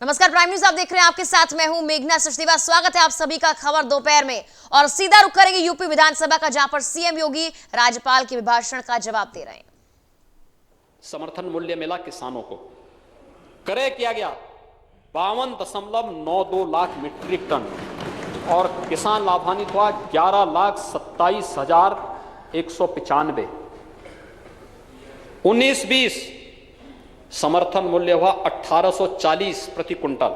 नमस्कार, prime news आप देख रहे हैं। आपके साथ मैं हूं मेघना सचदेवा। स्वागत है आप सभी का खबर दोपहर में। और सीधा रुख करेंगे यूपी विधानसभा का, जहां पर सीएम योगी राज्यपाल के अभिभाषण का जवाब दे रहे हैं। समर्थन मूल्य मिला किसानों को, क्रय किया गया 52.92 लाख मीट्रिक टन और किसान लाभान्वित हुआ 11,27,195। 19-20 समर्थन मूल्य हुआ 1840 प्रति कुंटल।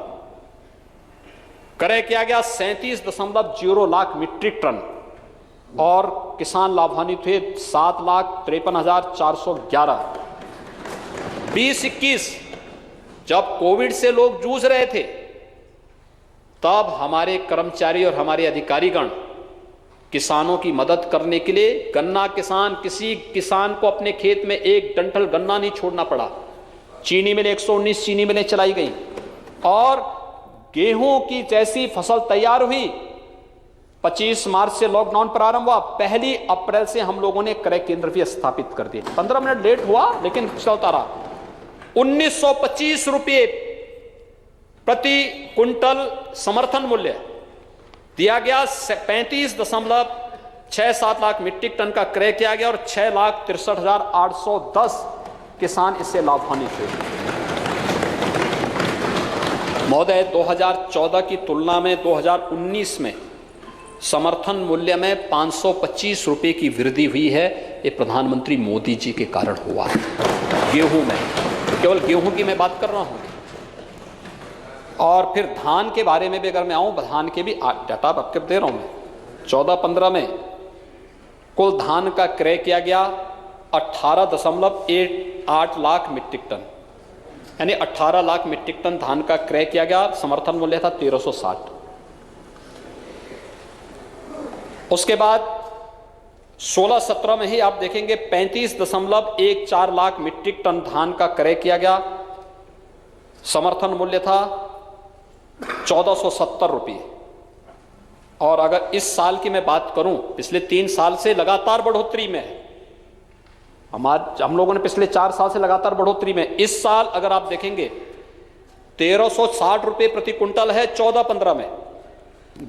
क्रय किया गया 37.0 लाख मीट्रिक टन और किसान लाभान्वित हुए 7,53,411। 20-21 जब कोविड से लोग जूझ रहे थे, तब हमारे कर्मचारी और हमारे अधिकारीगण किसानों की मदद करने के लिए गन्ना किसान, किसी किसान को अपने खेत में एक डंठल गन्ना नहीं छोड़ना पड़ा। चीनी मिलें 119 चीनी मिलें चलाई गई और गेहूं की जैसी फसल तैयार हुई, 25 मार्च से लॉकडाउन प्रारंभ हुआ, 1 अप्रैल से हम लोगों ने क्रय केंद्र भी स्थापित कर दिए। 15 मिनट लेट हुआ लेकिन चलता रहा। 1925 रुपये प्रति कुंटल समर्थन मूल्य दिया गया। 35.67 लाख मीट्रिक टन का क्रय किया गया और 6,63,810 किसान इससे लाभान्वित हुए। महोदय, 2014 की तुलना में 2019 में समर्थन मूल्य में 525 रुपये की वृद्धि हुई है। ये प्रधानमंत्री मोदी जी के कारण हुआ है। गेहूं में, केवल गेहूं की मैं बात कर रहा हूं। और फिर धान के बारे में भी अगर मैं आऊं, धान के भी डाटा आपके दे रहा हूं मैं। 14-15 में कुल धान का क्रय किया गया 18.8 लाख मीट्रिक टन, यानी 18 लाख मीट्रिक टन धान का क्रय किया गया। समर्थन मूल्य था 1360। उसके बाद 16-17 में ही आप देखेंगे 35.14 लाख मीट्रिक टन धान का क्रय किया गया। समर्थन मूल्य था 1470 रुपये। और अगर इस साल की मैं बात करूं, पिछले 3 साल से लगातार बढ़ोतरी में है। हम लोगों ने पिछले 4 साल से लगातार बढ़ोतरी में। इस साल अगर आप देखेंगे 1360 रुपये प्रति कुंटल है 14-15 में।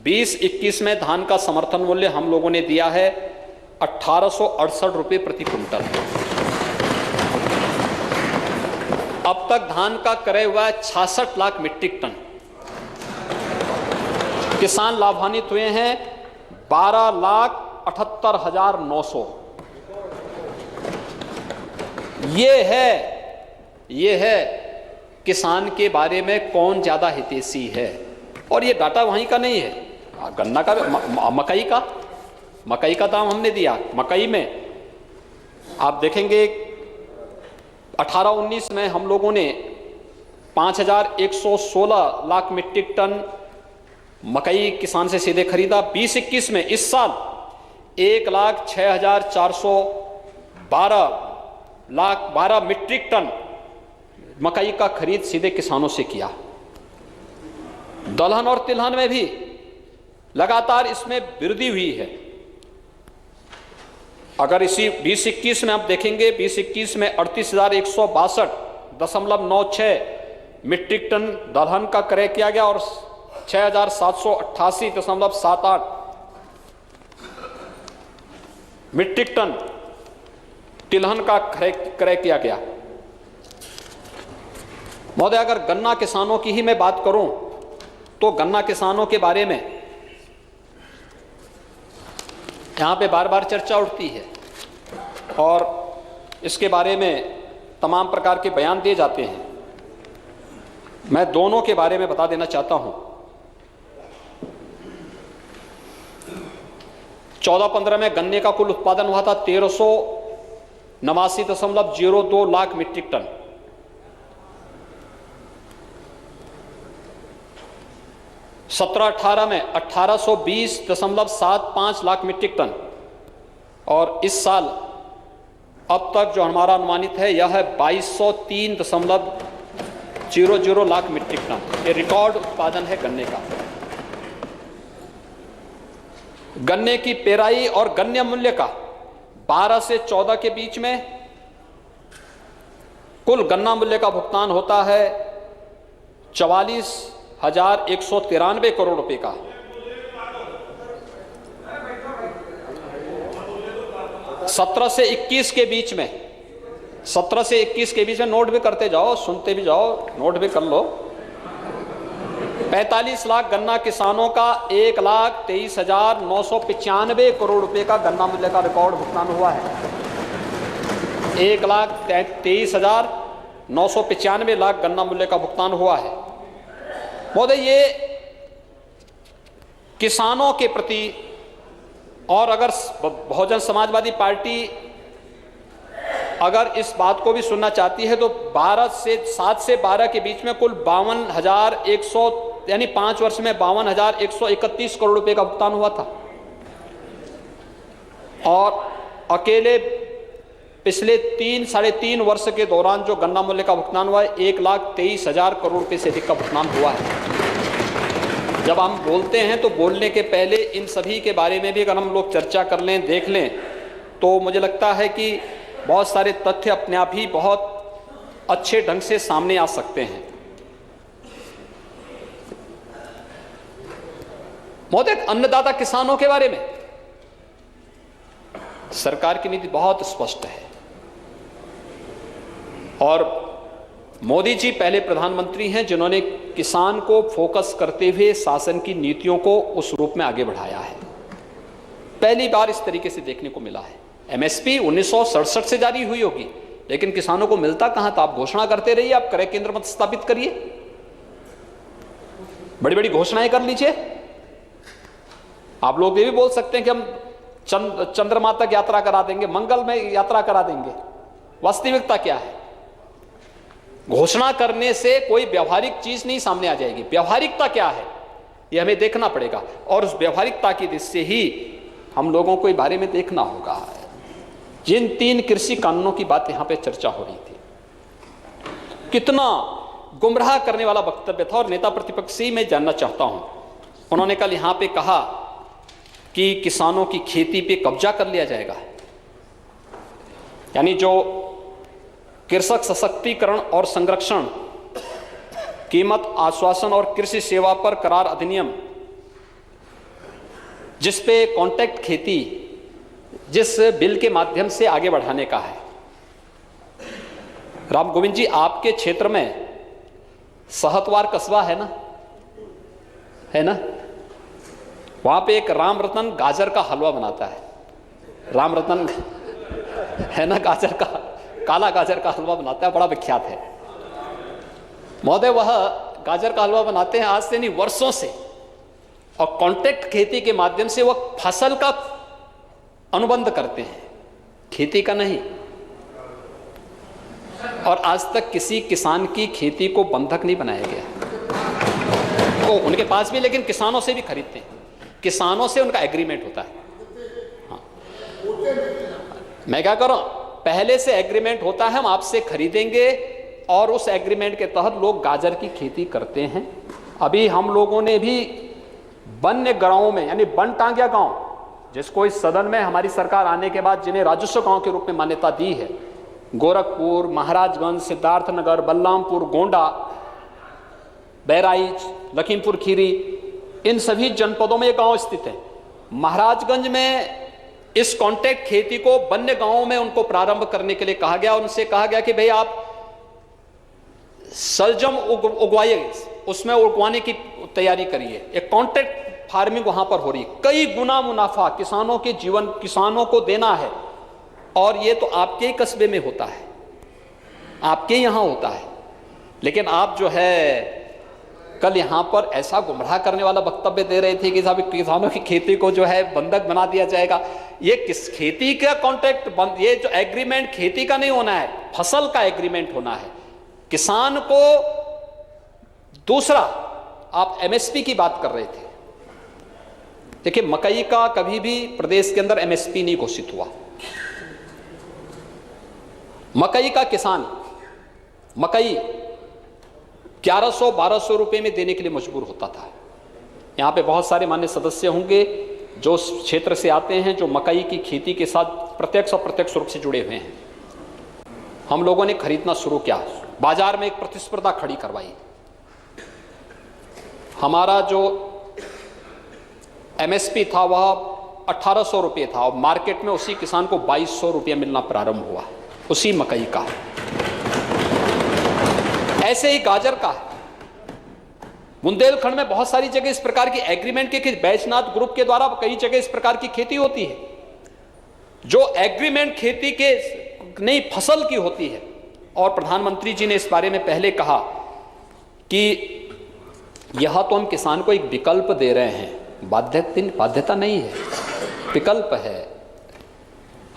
20-21 में धान का समर्थन मूल्य हम लोगों ने दिया है 1868 रुपये प्रति कुंटल। अब तक धान का क्रय हुआ है 66 लाख मीट्रिक टन। किसान लाभान्वित हुए हैं 12,78,900। ये है किसान के बारे में कौन ज्यादा हितैषी है। और ये डाटा वहीं का नहीं है, गन्ना का, मकई का दाम हमने दिया। मकई में आप देखेंगे 18-19 में हम लोगों ने 5,116 लाख मीट्रिक टन मकई किसान से सीधे खरीदा। 20-21 में इस साल 1,06,412 मीट्रिक टन मकई का खरीद सीधे किसानों से किया। दलहन और तिलहन में भी लगातार इसमें वृद्धि हुई है। अगर इसी 20-21 में आप देखेंगे, 20-21 में 38,162.96 मीट्रिक टन दलहन का क्रय किया गया और 6,788.78 मीट्रिक टन तिलहन का क्रय किया गया। महोदय, अगर गन्ना किसानों की ही मैं बात करूं तो गन्ना किसानों के बारे में यहां पे बार बार चर्चा उठती है और इसके बारे में तमाम प्रकार के बयान दिए जाते हैं। मैं दोनों के बारे में बता देना चाहता हूं। 14-15 में गन्ने का कुल उत्पादन हुआ था 1389.02 लाख मीट्रिक टन। 17-18 में 1820.75 लाख मीट्रिक टन और इस साल अब तक जो हमारा अनुमानित है यह है 2203.00 लाख मीट्रिक टन। ये रिकॉर्ड उत्पादन है गन्ने का। गन्ने की पेराई और गन्ने मूल्य का 12 से 14 के बीच में कुल गन्ना मूल्य का भुगतान होता है 44,193 करोड़ रुपए का। सत्रह से 21 के बीच में नोट भी करते जाओ, सुनते भी जाओ, नोट भी कर लो। 45 लाख गन्ना किसानों का 1,23,995 करोड़ रुपए का गन्ना मूल्य का रिकॉर्ड भुगतान हुआ है। 1,23,995 लाख गन्ना मूल्य का भुगतान हुआ है। महोदय, ये किसानों के प्रति, और अगर बहुजन समाजवादी पार्टी अगर इस बात को भी सुनना चाहती है तो 7 से 12 के बीच में कुल 52,100, यानी 5 वर्ष में 52,131 करोड़ रुपए का भुगतान हुआ था। और अकेले पिछले 3-3.5 वर्ष के दौरान जो गन्ना मूल्य का भुगतान हुआ है, 1,23,000 करोड़ रुपए से अधिक का भुगतान हुआ है। जब हम बोलते हैं तो बोलने के पहले इन सभी के बारे में भी अगर हम लोग चर्चा कर लें, देख लें, तो मुझे लगता है कि बहुत सारे तथ्य अपने आप ही बहुत अच्छे ढंग से सामने आ सकते हैं। महोदय, अन्नदाता किसानों के बारे में सरकार की नीति बहुत स्पष्ट है, और मोदी जी पहले प्रधानमंत्री हैं जिन्होंने किसान को फोकस करते हुए शासन की नीतियों को उस रूप में आगे बढ़ाया है। पहली बार इस तरीके से देखने को मिला है। एमएसपी 1967 से जारी हुई होगी, लेकिन किसानों को मिलता कहां था? आप घोषणा करते रहिए, आप क्रय केंद्र मत स्थापित करिए, बड़ी बड़ी घोषणाएं कर लीजिए। आप लोग ये भी बोल सकते हैं कि हम चंद्रमा तक यात्रा करा देंगे, मंगल में यात्रा करा देंगे। वास्तविकता क्या है? घोषणा करने से कोई व्यवहारिक चीज नहीं सामने आ जाएगी। व्यवहारिकता क्या है यह हमें देखना पड़ेगा, और उस व्यवहारिकता की दृष्टि से ही हम लोगों को इस बारे में देखना होगा। जिन 3 कृषि कानूनों की बात यहां पे चर्चा हो रही थी, कितना गुमराह करने वाला वक्तव्य था। और नेता प्रतिपक्ष से मैं जानना चाहता हूं, उन्होंने कल यहां पे कहा कि किसानों की खेती पे कब्जा कर लिया जाएगा, यानी जो कृषक सशक्तिकरण और संरक्षण, कीमत आश्वासन और कृषि सेवा पर करार अधिनियम, जिस पे कॉन्ट्रैक्ट खेती, जिस बिल के माध्यम से आगे बढ़ाने का है। राम गोविंद जी, आपके क्षेत्र में सहतवार कस्बा है ना? वहां पे एक राम रतन गाजर का हलवा बनाता है। राम रतन है ना, गाजर का, काला गाजर का हलवा बनाता है, बड़ा विख्यात है। महोदय, वह गाजर का हलवा बनाते हैं आज से नहीं, वर्षों से, और कॉन्ट्रैक्ट खेती के माध्यम से वह फसल का अनुबंध करते हैं, खेती का नहीं। और आज तक किसी किसान की खेती को बंधक नहीं बनाया गया। तो उनके पास भी, लेकिन किसानों से भी खरीदते हैं, किसानों से उनका एग्रीमेंट होता है। हाँ, मैं क्या करूं, पहले से एग्रीमेंट होता है, हम आपसे खरीदेंगे, और उस एग्रीमेंट के तहत लोग गाजर की खेती करते हैं। अभी हम लोगों ने भी वन्य गांवों में, यानी वन टांगिया गांव, जिसको इस सदन में हमारी सरकार आने के बाद जिन्हें राजस्व गांव के रूप में मान्यता दी है, गोरखपुर, महाराजगंज, सिद्धार्थनगर, बलरामपुर, गोंडा, बहराइच, लखीमपुर खीरी, इन सभी जनपदों में ये गांव स्थित है। महाराजगंज में इस कॉन्ट्रैक्ट खेती को वन्य गांवों में उनको प्रारंभ करने के लिए कहा गया। उनसे कहा गया कि भाई आप शलजम उगवाइए, उसमें उगवाने की तैयारी करिए। एक कॉन्ट्रैक्ट फार्मिंग वहां पर हो रही है, कई गुना मुनाफा किसानों के जीवन, किसानों को देना है। और ये तो आपके ही कस्बे में होता है, आपके यहां होता है, लेकिन आप जो है कल यहां पर ऐसा गुमराह करने वाला वक्तव्य दे रहे थे कि साहब किसानों की खेती को जो है बंधक बना दिया जाएगा। ये किस खेती का कॉन्ट्रैक्ट, ये जो एग्रीमेंट खेती का नहीं होना है, फसल का एग्रीमेंट होना है। किसान को दूसरा, आप एमएसपी की बात कर रहे थे, देखिए मकई का कभी भी प्रदेश के अंदर एमएसपी नहीं घोषित हुआ। मकई का किसान मकई 1100-1200 रुपए में देने के लिए मजबूर होता था। यहां पे बहुत सारे मान्य सदस्य होंगे जो उस क्षेत्र से आते हैं, जो मकई की खेती के साथ प्रत्यक्ष और अप्रत्यक्ष रूप से जुड़े हुए हैं। हम लोगों ने खरीदना शुरू किया, बाजार में एक प्रतिस्पर्धा खड़ी करवाई, हमारा जो एमएसपी था वह 1800 रुपये था और मार्केट में उसी किसान को 2200 रुपये मिलना प्रारंभ हुआ, उसी मकई का। ऐसे ही गाजर का। बुंदेलखंड में बहुत सारी जगह इस प्रकार की एग्रीमेंट के बैजनाथ ग्रुप के द्वारा कई जगह इस प्रकार की खेती होती है, जो एग्रीमेंट खेती के नई फसल की होती है। और प्रधानमंत्री जी ने इस बारे में पहले कहा कि यह तो हम किसान को एक विकल्प दे रहे हैं, बाध्यता नहीं है, विकल्प है।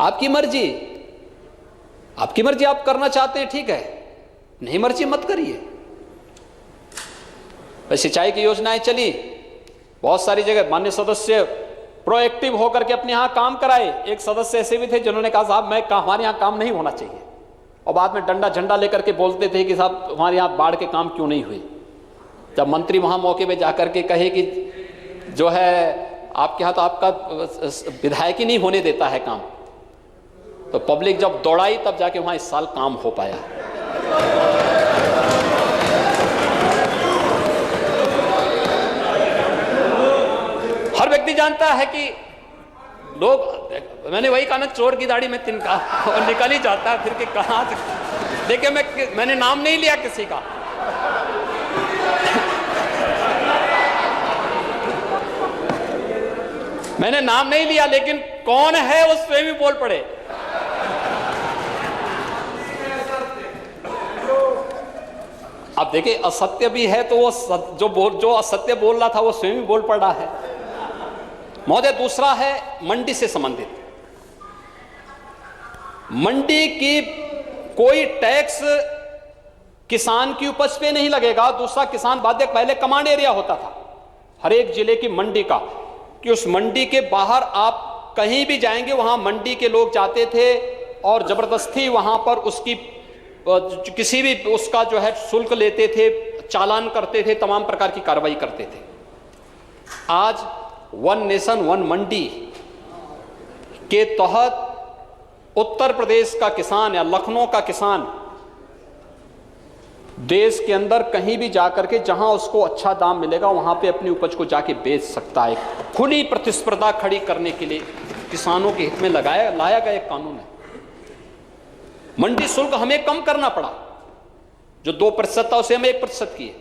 आपकी मर्जी, आपकी मर्जी, आप करना चाहते हैं ठीक है, नहीं मर्जी मत करिए। सिंचाई की योजनाएं चली बहुत सारी जगह, माननीय सदस्य प्रोएक्टिव होकर के अपने यहां काम कराए। एक सदस्य ऐसे भी थे जिन्होंने कहा साहब हमारे यहां काम नहीं होना चाहिए, और बाद में डंडा झंडा लेकर के बोलते थे कि साहब हमारे यहां बाढ़ के काम क्यों नहीं हुए। जब मंत्री वहां मौके पे जाकर के कहे कि जो है आपके यहां तो आपका विधायक ही नहीं होने देता है काम, तो पब्लिक जब दौड़ाई तब जाके वहां इस साल काम हो पाया। हर व्यक्ति जानता है कि लोग, मैंने वही कहा ना, चोर की दाढ़ी में तिनका, और निकल ही जाता है फिर कि कहां से। देखिए मैंने नाम नहीं लिया किसी का, मैंने नाम नहीं लिया, लेकिन कौन है वो स्वयं ही बोल पड़े। अब देखिए असत्य भी है तो वो जो असत्य बोल रहा था वो स्वयं ही बोल पड़ रहा है। महोदय, दूसरा है मंडी से संबंधित। मंडी की कोई टैक्स किसान की उपज पे नहीं लगेगा। दूसरा, किसान बाध्य, पहले कमांड एरिया होता था हर एक जिले की मंडी का, कि उस मंडी के बाहर आप कहीं भी जाएंगे वहां मंडी के लोग जाते थे और जबरदस्ती वहां पर उसकी किसी भी उसका जो है शुल्क लेते थे, चालान करते थे, तमाम प्रकार की कार्रवाई करते थे। आज वन नेशन वन मंडी के तहत उत्तर प्रदेश का किसान या लखनऊ का किसान देश के अंदर कहीं भी जाकर के जहां उसको अच्छा दाम मिलेगा वहां पे अपनी उपज को जाके बेच सकता है। खुली प्रतिस्पर्धा खड़ी करने के लिए किसानों के हित में लाया गया एक कानून है। मंडी शुल्क हमें कम करना पड़ा, जो 2% था उसे हमें 1% किए।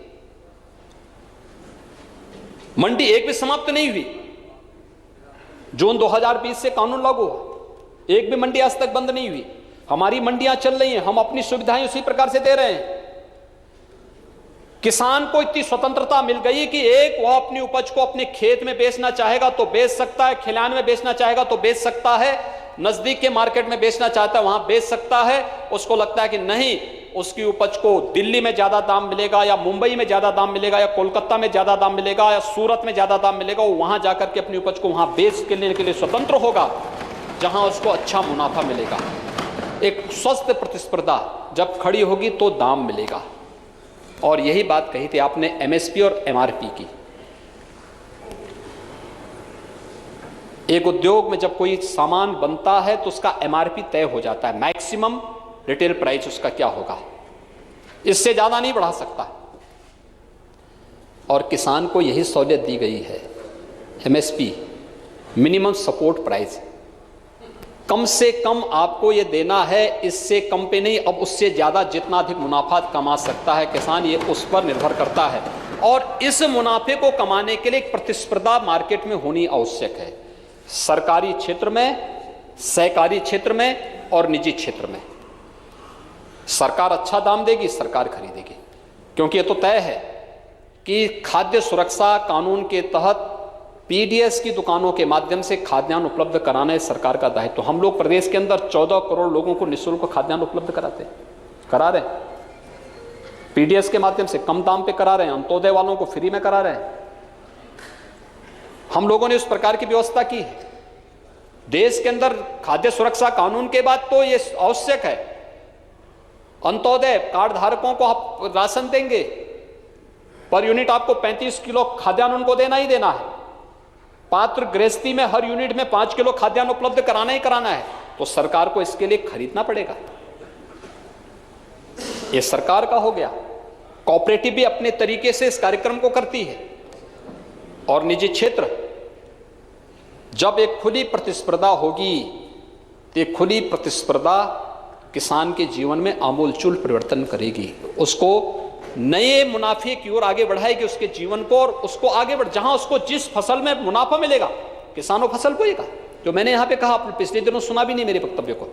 मंडी एक भी समाप्त नहीं हुई। जून 2020 से कानून लागू हुआ, एक भी मंडी आज तक बंद नहीं हुई। हमारी मंडियां चल रही हैं, हम अपनी सुविधाएं उसी प्रकार से दे रहे हैं। किसान को इतनी स्वतंत्रता मिल गई कि एक वह अपनी उपज को अपने खेत में बेचना चाहेगा तो बेच सकता है, खलिहान में बेचना चाहेगा तो बेच सकता है, नजदीक के मार्केट में बेचना चाहता है वहां बेच सकता है। उसको लगता है कि नहीं, उसकी उपज को दिल्ली में ज्यादा दाम मिलेगा या मुंबई में ज्यादा दाम मिलेगा या कोलकाता में ज्यादा दाम मिलेगा या सूरत में ज्यादा दाम मिलेगा, वो वहां जाकर के अपनी उपज को वहां बेच लेने के लिए स्वतंत्र होगा जहां उसको अच्छा मुनाफा मिलेगा। एक स्वस्थ प्रतिस्पर्धा जब खड़ी होगी तो दाम मिलेगा। और यही बात कही थी आपने एमएसपी और एमआरपी की। एक उद्योग में जब कोई सामान बनता है तो उसका एमआरपी तय हो जाता है, मैक्सिमम रिटेल प्राइस उसका क्या होगा, इससे ज्यादा नहीं बढ़ा सकता। और किसान को यही सहूलियत दी गई है। एमएसपी, मिनिमम सपोर्ट प्राइस, कम से कम आपको ये देना है, इससे कम पे नहीं। अब उससे ज्यादा जितना अधिक मुनाफा कमा सकता है किसान, ये उस पर निर्भर करता है। और इस मुनाफे को कमाने के लिए एक प्रतिस्पर्धा मार्केट में होनी आवश्यक है, सरकारी क्षेत्र में, सहकारी क्षेत्र में और निजी क्षेत्र में। सरकार अच्छा दाम देगी, सरकार खरीदेगी, क्योंकि ये तो तय है कि खाद्य सुरक्षा कानून के तहत पीडीएस की दुकानों के माध्यम से खाद्यान्न उपलब्ध कराना है सरकार का दायित्व। तो हम लोग प्रदेश के अंदर 14 करोड़ लोगों को निःशुल्क खाद्यान्न उपलब्ध करा रहे हैं। पीडीएस के माध्यम से कम दाम पे करा रहे हैं, अंत्योदय वालों को फ्री में करा रहे हैं। हम लोगों ने उस प्रकार की व्यवस्था की है। देश के अंदर खाद्य सुरक्षा कानून के बाद तो ये आवश्यक है, अंत्योदय कार्ड धारकों को आप राशन देंगे, पर यूनिट आपको 35 किलो खाद्यान्न उनको देना ही देना है। पात्र गृहस्थी में हर यूनिट में 5 किलो खाद्यान्न उपलब्ध कराना ही कराना है, तो सरकार को इसके लिए खरीदना पड़ेगा। ये सरकार का हो गया। कोऑपरेटिव भी अपने तरीके से इस कार्यक्रम को करती है। और निजी क्षेत्र जब एक खुली प्रतिस्पर्धा होगी तो एक खुली प्रतिस्पर्धा किसान के जीवन में आमूलचूल परिवर्तन करेगी, उसको नए मुनाफे की ओर आगे बढ़ाएगी उसके जीवन को, और उसको आगे बढ़ जहां उसको जिस फसल में मुनाफा मिलेगा किसानों फसल बोएगा। जो मैंने यहां पे कहा, आपने पिछले दिनों सुना भी नहीं मेरे वक्तव्य को,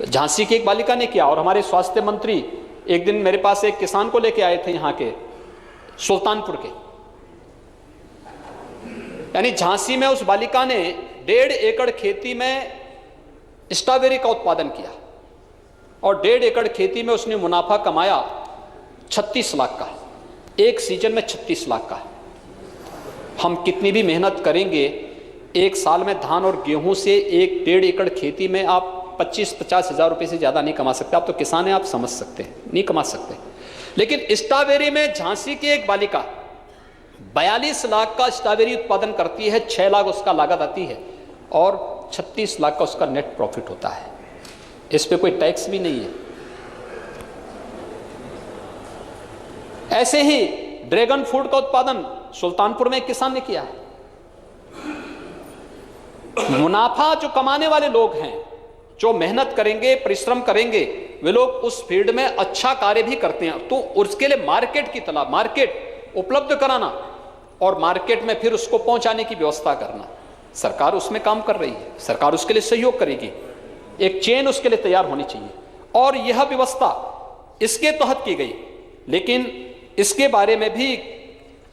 झांसी की एक बालिका ने किया। और हमारे स्वास्थ्य मंत्री एक दिन मेरे पास एक किसान को लेके आए थे यहाँ के सुल्तानपुर के, यानी झांसी में उस बालिका ने 1.5 एकड़ खेती में स्ट्रॉबेरी का उत्पादन किया और 1.5 एकड़ खेती में उसने मुनाफा कमाया 36 लाख का, एक सीजन में 36 लाख का। हम कितनी भी मेहनत करेंगे, एक साल में धान और गेहूं से 1.5 एकड़ खेती में आप 25-50 हज़ार रुपये से ज़्यादा नहीं कमा सकते। आप तो किसान हैं, आप समझ सकते हैं, नहीं कमा सकते। लेकिन स्ट्रॉबेरी में झांसी की एक बालिका 42 लाख का स्ट्रॉबेरी उत्पादन करती है, 6 लाख उसका लागत आती है और 36 लाख का उसका नेट प्रॉफिट होता है। इस पे कोई टैक्स भी नहीं है। ऐसे ही ड्रैगन फ्रूट का उत्पादन सुल्तानपुर में एक किसान ने किया है। मुनाफा जो कमाने वाले लोग हैं, जो मेहनत करेंगे, परिश्रम करेंगे, वे लोग उस फील्ड में अच्छा कार्य भी करते हैं। तो उसके लिए मार्केट की तलाश, मार्केट उपलब्ध कराना और मार्केट में फिर उसको पहुंचाने की व्यवस्था करना, सरकार उसमें काम कर रही है, सरकार उसके लिए सहयोग करेगी। एक चेन उसके लिए तैयार होनी चाहिए और यह व्यवस्था इसके तहत की गई। लेकिन इसके बारे में भी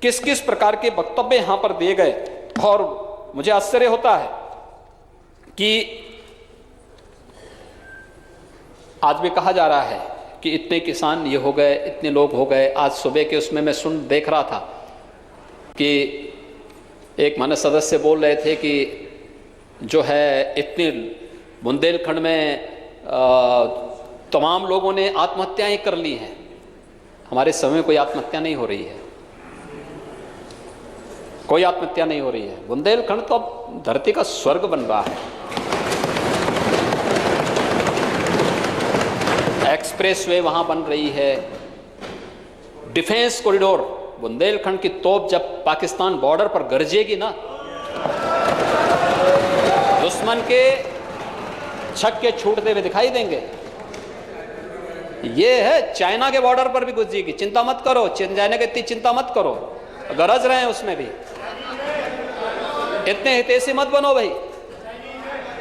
किस किस प्रकार के वक्तव्य यहां पर दिए गए, और मुझे आश्चर्य होता है कि आज भी कहा जा रहा है कि इतने किसान ये हो गए, इतने लोग हो गए। आज सुबह के उसमें मैं देख रहा था कि एक मानव सदस्य बोल रहे थे कि जो है इतने बुंदेलखंड में तमाम लोगों ने आत्महत्याएं कर ली हैं। हमारे समय में कोई आत्महत्या नहीं हो रही है, कोई आत्महत्या नहीं हो रही है। बुंदेलखंड तो अब धरती का स्वर्ग बन रहा है। एक्सप्रेस वे वहां बन रही है, डिफेंस कॉरिडोर। बुंदेलखंड की तोप जब पाकिस्तान बॉर्डर पर गरजेगी ना, दुश्मन के छक्के छूटते हुए दिखाई देंगे। ये है चाइना के बॉर्डर पर भी घुस जाएगी, चिंता मत करो, चाइना की इतनी चिंता मत करो, गरज रहे हैं उसमें भी। इतने हितैषी मत बनो भाई।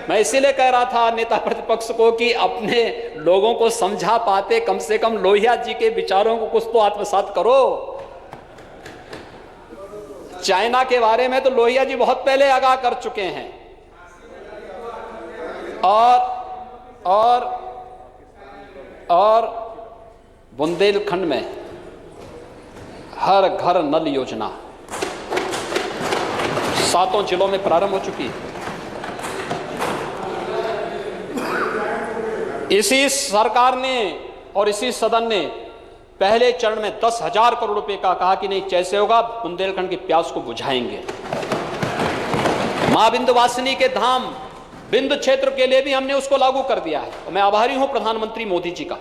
मैं इसीलिए कह रहा था नेता प्रतिपक्ष को कि अपने लोगों को समझा पाते, कम से कम लोहिया जी के विचारों को कुछ तो आत्मसात करो। चाइना के बारे में तो लोहिया जी बहुत पहले आगाह कर चुके हैं। और बुंदेलखंड में हर घर नल योजना 7 जिलों में प्रारंभ हो चुकी है। इसी सरकार ने और इसी सदन ने पहले चरण में 10,000 करोड़ रुपए का कहा कि नहीं, जैसे होगा बुंदेलखंड की प्यास को बुझाएंगे। मां विंध्यवासिनी के धाम विंध्य क्षेत्र के लिए भी हमने उसको लागू कर दिया है। और मैं आभारी हूं प्रधानमंत्री मोदी जी का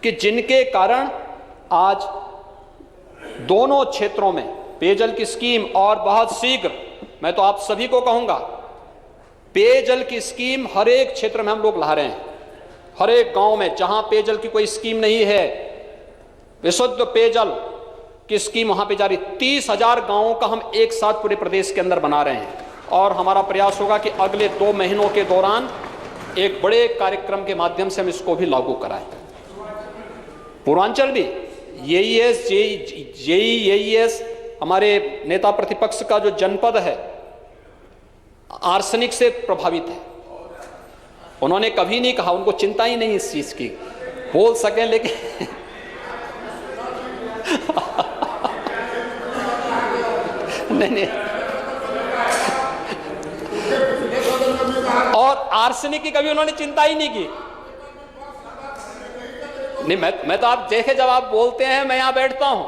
कि जिनके कारण आज दोनों क्षेत्रों में पेयजल की स्कीम, और बहुत शीघ्र मैं तो आप सभी को कहूंगा, पेयजल की स्कीम हर एक क्षेत्र में हम लोग ला रहे हैं। हर एक गांव में जहां पेयजल की कोई स्कीम नहीं है, विशुद्ध पेयजल की स्कीम वहां पे जारी। 30,000 गांवों का हम एक साथ पूरे प्रदेश के अंदर बना रहे हैं। और हमारा प्रयास होगा कि अगले 2 महीनों के दौरान एक बड़े कार्यक्रम के माध्यम से हम इसको भी लागू कराएं। पूर्वांचल भी जेईएस हमारे नेता प्रतिपक्ष का जो जनपद है आर्सेनिक से प्रभावित है। उन्होंने कभी नहीं कहा, उनको चिंता ही नहीं इस चीज की, बोल सकें लेकिन नहीं। और आर्सेनिक की कभी उन्होंने चिंता ही नहीं की। नहीं, मैं तो आप देखे, जब आप बोलते हैं मैं यहां बैठता हूं,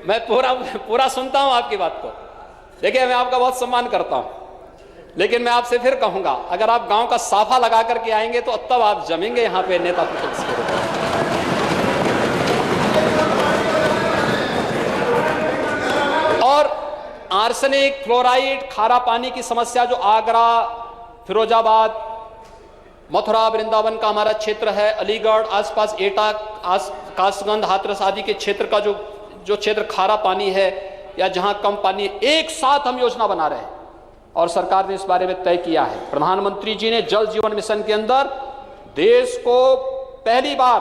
मैं पूरा सुनता हूं आपकी बात को। देखिए, मैं आपका बहुत सम्मान करता हूं, लेकिन मैं आपसे फिर कहूंगा, अगर आप गांव का साफा लगा करके आएंगे तो तब आप जमेंगे यहां पे नेता प्रतिपक्ष के रूप में। आर्सेनिक, फ्लोराइड, खारा पानी की समस्या जो आगरा, फिरोजाबाद, मथुरा, वृंदावन का हमारा क्षेत्र है, अलीगढ़, आसपास एटा, कासगंज, हाथरस आदि के क्षेत्र का जो क्षेत्र खारा पानी है या जहां कम पानी है, एक साथ हम योजना बना रहे हैं और सरकार ने इस बारे में तय किया है। प्रधानमंत्री जी ने जल जीवन मिशन के अंदर देश को पहली बार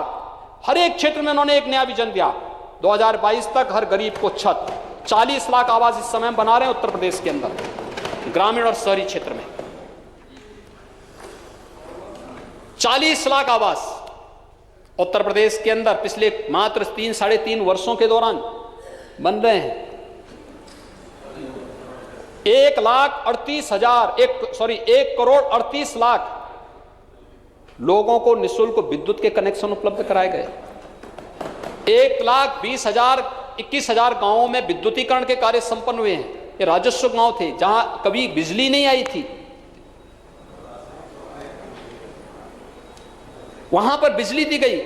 हर एक क्षेत्र में उन्होंने एक नया विजन दिया। 2022 तक हर गरीब को छत, 40 लाख आवास इस समय बना रहे हैं उत्तर प्रदेश के अंदर, ग्रामीण और शहरी क्षेत्र में 40 लाख आवास उत्तर प्रदेश के अंदर पिछले मात्र 3-3.5 वर्षों के दौरान बन रहे हैं। 1,38,000 लोगों को निःशुल्क विद्युत के कनेक्शन उपलब्ध कराए गए। 1,20,000 गांवों में विद्युतीकरण के कार्य संपन्न हुए हैं। ये राजस्व गांव थे जहां कभी बिजली नहीं आई थी, वहां पर बिजली दी गई,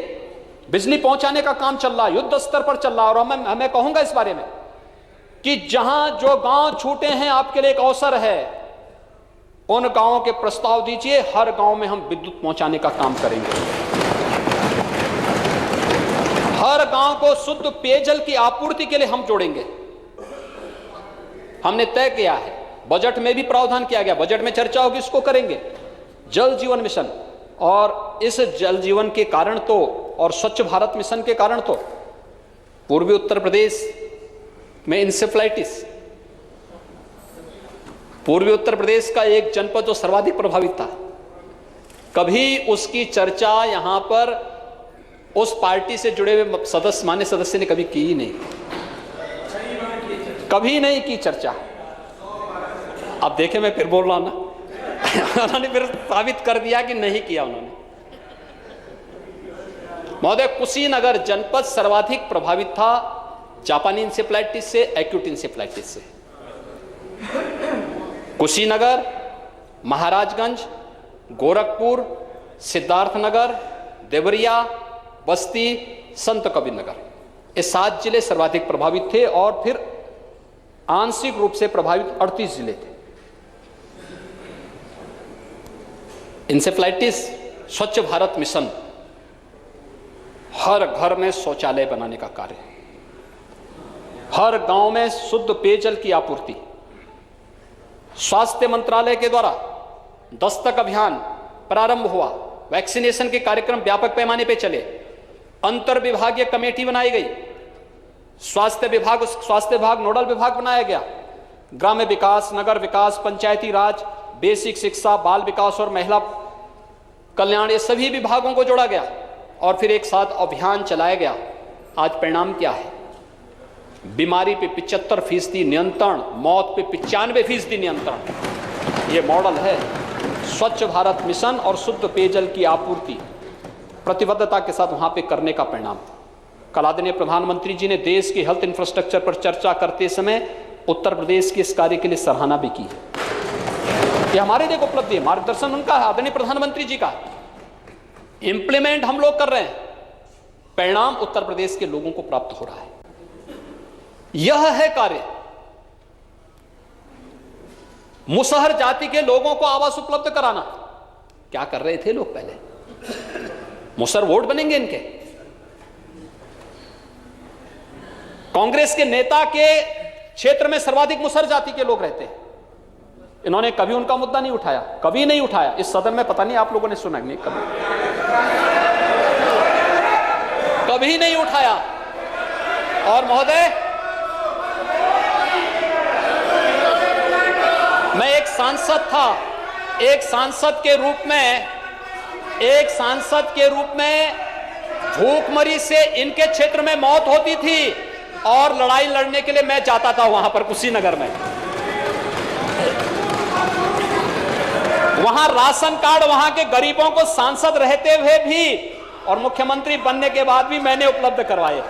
बिजली पहुंचाने का काम चल रहा है, युद्ध स्तर पर चल रहा है। और मैं कहूंगा इस बारे में कि जहां जो गांव छूटे हैं, आपके लिए एक अवसर है, उन गांवों के प्रस्ताव दीजिए, हर गांव में हम विद्युत पहुंचाने का काम करेंगे। हर गांव को शुद्ध पेयजल की आपूर्ति के लिए हम जोड़ेंगे। हमने तय किया है, बजट में भी प्रावधान किया गया, बजट में चर्चा होगी, इसको करेंगे। जल जीवन मिशन, और इस जल जीवन के कारण तो और स्वच्छ भारत मिशन के कारण तो पूर्वी उत्तर प्रदेश में इंसेफ्लाइटिस, पूर्वी उत्तर प्रदेश का एक जनपद जो सर्वाधिक प्रभावित था, कभी उसकी चर्चा यहां पर उस पार्टी से जुड़े हुए सदस्य, मान्य सदस्य ने कभी की ही नहीं, कभी नहीं की चर्चा। अब देखें, मैं फिर बोल रहा हूं ना, उन्होंने फिर साबित कर दिया कि नहीं किया उन्होंने। महोदय, कुशीनगर जनपद सर्वाधिक प्रभावित था जापानी इंसेफ्लाइटिस से, एक्यूट इंसेफ्लाइटिस से। कुशीनगर, महाराजगंज, गोरखपुर, सिद्धार्थनगर, देवरिया, बस्ती, संत कबीर नगर, ये 7 जिले सर्वाधिक प्रभावित थे और फिर आंशिक रूप से प्रभावित 38 जिले थे। इंसेफ्लाइटिस स्वच्छ भारत मिशन, हर घर में शौचालय बनाने का कार्य, हर गांव में शुद्ध पेयजल की आपूर्ति, स्वास्थ्य मंत्रालय के द्वारा दस्तक अभियान प्रारंभ हुआ, वैक्सीनेशन के कार्यक्रम व्यापक पैमाने पर चले, अंतर विभागीय कमेटी बनाई गई, स्वास्थ्य विभाग नोडल विभाग बनाया गया, ग्राम्य विकास, नगर विकास, पंचायती राज, बेसिक शिक्षा, बाल विकास और महिला कल्याण, ये सभी विभागों को जोड़ा गया और फिर एक साथ अभियान चलाया गया। आज परिणाम क्या है? बीमारी पे 75% नियंत्रण, मौत पे 95% नियंत्रण। ये मॉडल है स्वच्छ भारत मिशन और शुद्ध पेयजल की आपूर्ति प्रतिबद्धता के साथ वहां पे करने का परिणाम। कल आदरणीय प्रधानमंत्री जी ने देश की हेल्थ इंफ्रास्ट्रक्चर पर चर्चा करते समय उत्तर प्रदेश के इस कार्य के लिए सराहना भी की है। ये हमारे लिए उपलब्धि है, मार्गदर्शन उनका है, आदरणीय प्रधानमंत्री जी का। इंप्लीमेंट हम लोग कर रहे हैं, परिणाम उत्तर प्रदेश के लोगों को प्राप्त हो रहा है। यह है कार्य। मुसहर जाति के लोगों को आवास उपलब्ध कराना। क्या कर रहे थे लोग पहले? मुसहर वोट बनेंगे इनके। कांग्रेस के नेता के क्षेत्र में सर्वाधिक मुसहर जाति के लोग रहते हैं। इन्होंने कभी उनका मुद्दा नहीं उठाया, कभी नहीं उठाया। इस सदन में पता नहीं आप लोगों ने सुना नहीं, कभी नहीं उठाया। और महोदय, मैं एक सांसद था, एक सांसद के रूप में भूखमरी से इनके क्षेत्र में मौत होती थी और लड़ाई लड़ने के लिए मैं जाता था वहां पर कुशीनगर में। वहां राशन कार्ड वहां के गरीबों को सांसद रहते हुए भी और मुख्यमंत्री बनने के बाद भी मैंने उपलब्ध करवाए,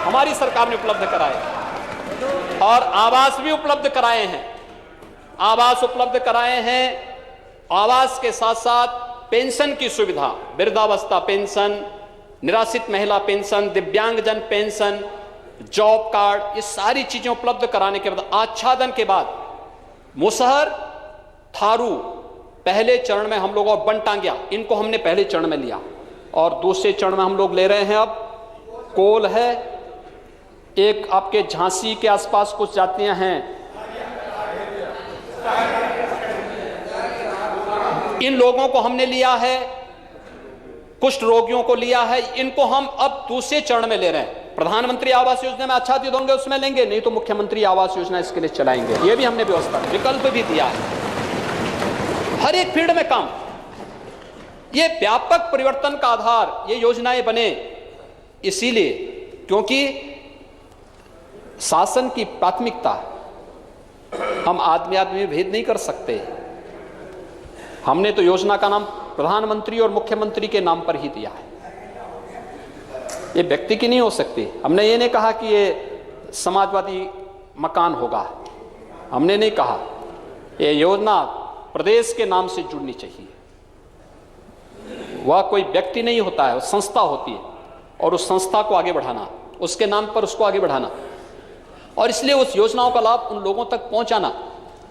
हमारी सरकार ने उपलब्ध कराए। और आवास भी उपलब्ध कराए हैं, आवास उपलब्ध कराए हैं। आवास के साथ साथ पेंशन की सुविधा, वृद्धावस्था पेंशन, निराश्रित महिला पेंशन, दिव्यांगजन पेंशन, जॉब कार्ड, ये सारी चीजें उपलब्ध कराने के बाद, आच्छादन के बाद मुसहर, थारू पहले चरण में हम लोग, और बनटांगिया, इनको हमने पहले चरण में लिया, और दूसरे चरण में हम लोग ले रहे हैं अब कोल है, एक आपके झांसी के आसपास कुछ जातियां हैं, इन लोगों को हमने लिया है, कुष्ठ रोगियों को लिया है, इनको हम अब दूसरे चरण में ले रहे हैं। प्रधानमंत्री आवास योजना में आच्छादित होंगे उसमें लेंगे, नहीं तो मुख्यमंत्री आवास योजना इसके लिए चलाएंगे, ये भी हमने व्यवस्था, विकल्प भी दिया है। हर एक फील्ड में काम, ये व्यापक परिवर्तन का आधार ये योजनाएं बने, इसीलिए क्योंकि शासन की प्राथमिकता, हम आदमी आदमी में भेद नहीं कर सकते। हमने तो योजना का नाम प्रधानमंत्री और मुख्यमंत्री के नाम पर ही दिया है, ये व्यक्ति की नहीं हो सकती। हमने ये नहीं कहा कि ये समाजवादी मकान होगा, हमने नहीं कहा, ये योजना प्रदेश के नाम से जुड़नी चाहिए। वह कोई व्यक्ति नहीं होता है, वह संस्था होती है, और उस संस्था को आगे बढ़ाना, उसके नाम पर उसको आगे बढ़ाना, और इसलिए उस योजनाओं का लाभ उन लोगों तक पहुंचाना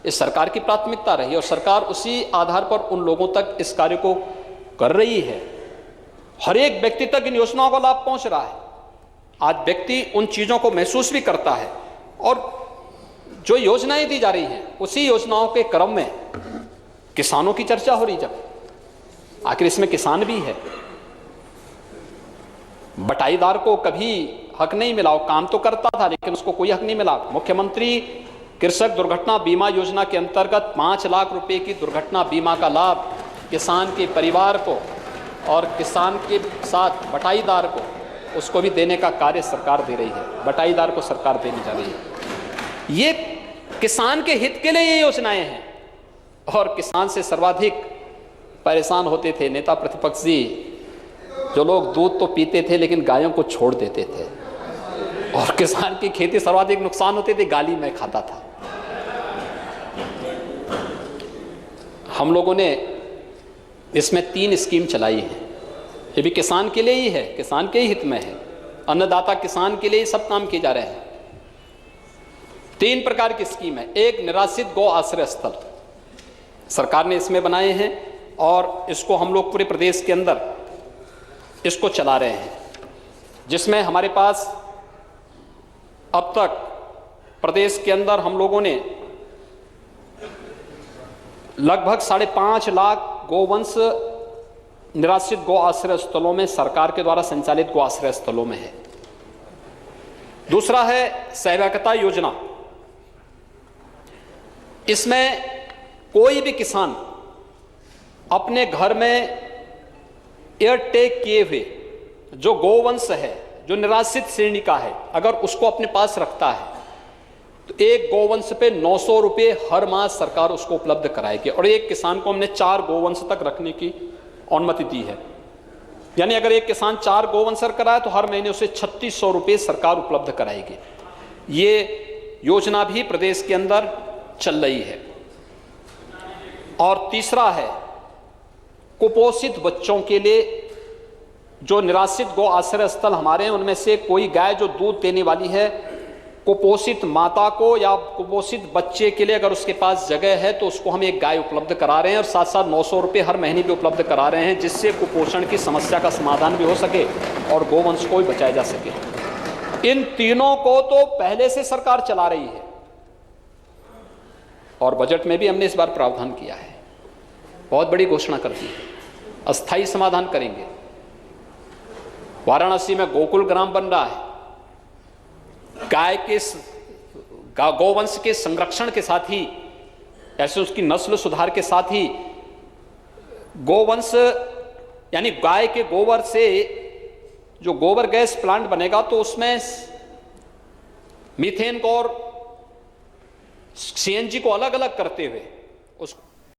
इस सरकार की प्राथमिकता रही, और सरकार उसी आधार पर उन लोगों तक इस कार्य को कर रही है। हर एक व्यक्ति तक इन योजनाओं का लाभ पहुंच रहा है। आज व्यक्ति उन चीजों को महसूस भी करता है, और जो योजनाएं दी जा रही हैं उसी योजनाओं के क्रम में किसानों की चर्चा हो रही, जब आखिर इसमें किसान भी है। बटाईदार को कभी हक नहीं मिला, वो काम तो करता था लेकिन उसको कोई हक नहीं मिला। मुख्यमंत्री कृषक दुर्घटना बीमा योजना के अंतर्गत 5 लाख रुपए की दुर्घटना बीमा का लाभ किसान के परिवार को और किसान के साथ बटाईदार को, उसको भी देने का कार्य सरकार दे रही है। बटाईदार को सरकार देने जा रही है। ये किसान के हित के लिए ये योजनाएं हैं, और किसान से सर्वाधिक परेशान होते थे नेता प्रतिपक्ष जी, जो लोग दूध तो पीते थे लेकिन गायों को छोड़ देते थे, और किसान की खेती सर्वाधिक नुकसान होते थे, गाली मैं खाता था। हम लोगों ने इसमें 3 स्कीम चलाई है, ये भी किसान के लिए ही है, किसान के ही हित में है, अन्नदाता किसान के लिए ही सब काम किए जा रहे हैं। 3 प्रकार की स्कीम है। एक निराश्रित गौ आश्रय स्थल सरकार ने इसमें बनाए हैं, और इसको हम लोग पूरे प्रदेश के अंदर इसको चला रहे हैं, जिसमें हमारे पास अब तक प्रदेश के अंदर हम लोगों ने लगभग 5.5 लाख गोवंश निराश्रित गौ आश्रय स्थलों में, सरकार के द्वारा संचालित गौ आश्रय स्थलों में है। दूसरा है सहभागिता योजना। इसमें कोई भी किसान अपने घर में एयरटेक किए हुए जो गोवंश है, जो निराश्रित श्रेणी का है, अगर उसको अपने पास रखता है तो एक गोवंश पे 900 रुपये हर माह सरकार उसको उपलब्ध कराएगी, और एक किसान को हमने 4 गोवंश तक रखने की अनुमति दी है। यानी अगर एक किसान 4 गोवंश कराए तो हर महीने उसे 3600 रुपये सरकार उपलब्ध कराएगी। ये योजना भी प्रदेश के अंदर चल रही है। और तीसरा है कुपोषित बच्चों के लिए, जो निराश्रित गौ आश्रय स्थल हमारे हैं उनमें से कोई गाय जो दूध देने वाली है, कुपोषित माता को या कुपोषित बच्चे के लिए अगर उसके पास जगह है तो उसको हम एक गाय उपलब्ध करा रहे हैं, और साथ साथ 900 रुपये हर महीने भी उपलब्ध करा रहे हैं, जिससे कुपोषण की समस्या का समाधान भी हो सके और गोवंश को भी बचाया जा सके। इन तीनों को तो पहले से सरकार चला रही है, और बजट में भी हमने इस बार प्रावधान किया है, बहुत बड़ी घोषणा कर दी है, अस्थायी समाधान करेंगे। वाराणसी में गोकुल ग्राम बन रहा है। गाय के गोवंश के संरक्षण के साथ ही, ऐसे उसकी नस्ल सुधार के साथ ही, गोवंश यानी गाय के गोबर से जो गोबर गैस प्लांट बनेगा तो उसमें मीथेन को और सीएनजी को अलग अलग करते हुए उस